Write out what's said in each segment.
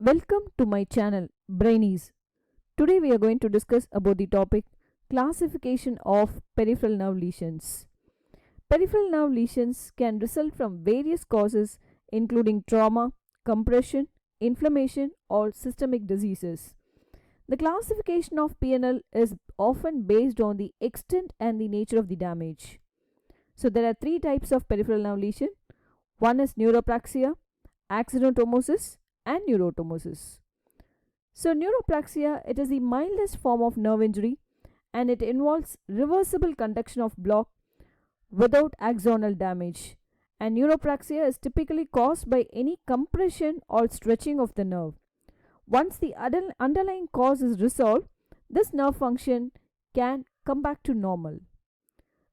Welcome to my channel Brainies. Today we are going to discuss about the topic classification of peripheral nerve lesions. Peripheral nerve lesions can result from various causes including trauma, compression, inflammation or systemic diseases. The classification of PNL is often based on the extent and the nature of the damage. So there are three types of peripheral nerve lesion. One is neuropraxia, axonottomosis and neurotomosis. So neuropraxia, it is the mildest form of nerve injury and it involves reversible conduction of block without axonal damage, and neuropraxia is typically caused by any compression or stretching of the nerve. Once the underlying cause is resolved, this nerve function can come back to normal.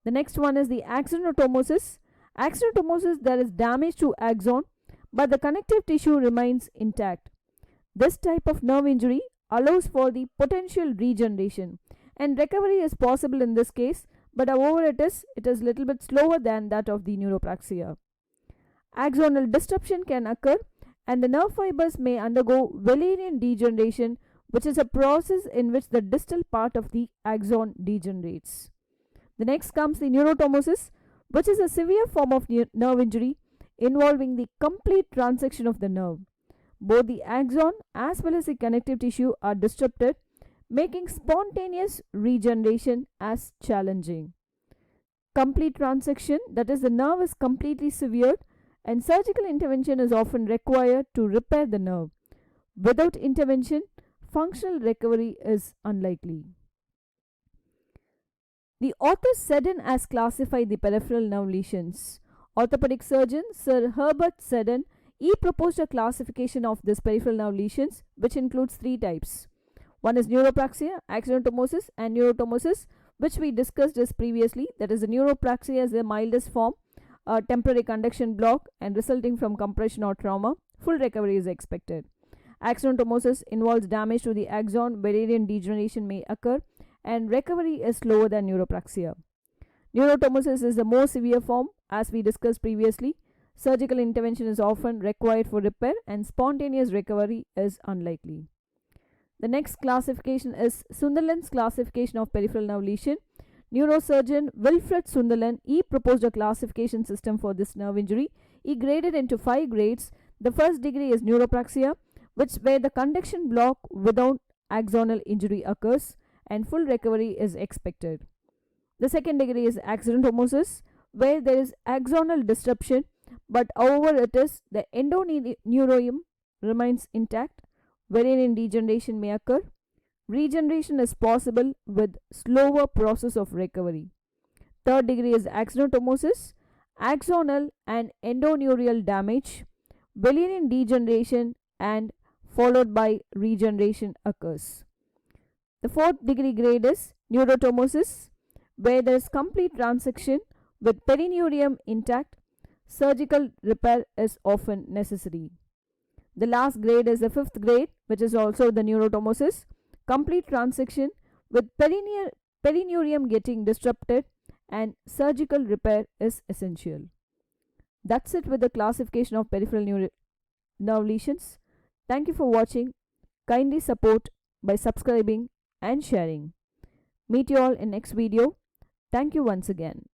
The next one is the axonottomosis. Axonottomosis, there is damage to axon but the connective tissue remains intact. This type of nerve injury allows for the potential regeneration and recovery is possible in this case, but however it is little bit slower than that of the neuropraxia. Axonal disruption can occur and the nerve fibers may undergo Wallerian degeneration, which is a process in which the distal part of the axon degenerates. The next comes the neurotomosis, which is a severe form of nerve injury involving the complete transection of the nerve. Both the axon as well as the connective tissue are disrupted, making spontaneous regeneration as challenging. Complete transection, that is, the nerve is completely severed and surgical intervention is often required to repair the nerve. Without intervention, functional recovery is unlikely. The author Seddon has classified the peripheral nerve lesions. Orthopedic surgeon Sir Herbert Seddon, he proposed a classification of this peripheral nerve lesions which includes three types. One is neuropraxia, axonottomosis and neurotomosis, which we discussed as previously. That is, the neuropraxia is the mildest form, a temporary conduction block and resulting from compression or trauma. Full recovery is expected. Axonottomosis involves damage to the axon, Wallerian degeneration may occur and recovery is slower than neuropraxia. Neurotomosis is the more severe form. As we discussed previously, surgical intervention is often required for repair and spontaneous recovery is unlikely. The next classification is Sunderland's classification of peripheral nerve lesion. Neurosurgeon Wilfred Sunderland, he proposed a classification system for this nerve injury. He graded into 5 grades. The first degree is neuropraxia, where the conduction block without axonal injury occurs and full recovery is expected. The second degree is axonottomosis, where there is axonal disruption, but however it is, the endoneurium remains intact. Wallerian degeneration may occur. Regeneration is possible with slower process of recovery. Third degree is axonottomosis, axonal and endoneurial damage, Wallerian degeneration and followed by regeneration occurs. The fourth degree grade is neurotomosis, where there is complete transection with perineurium intact. Surgical repair is often necessary. The last grade is the fifth grade, which is also the neurotomosis, complete transection with perineurium getting disrupted and surgical repair is essential. That's it with the classification of peripheral nerve lesions. Thank you for watching. Kindly support by subscribing and sharing. Meet you all in next video. Thank you once again.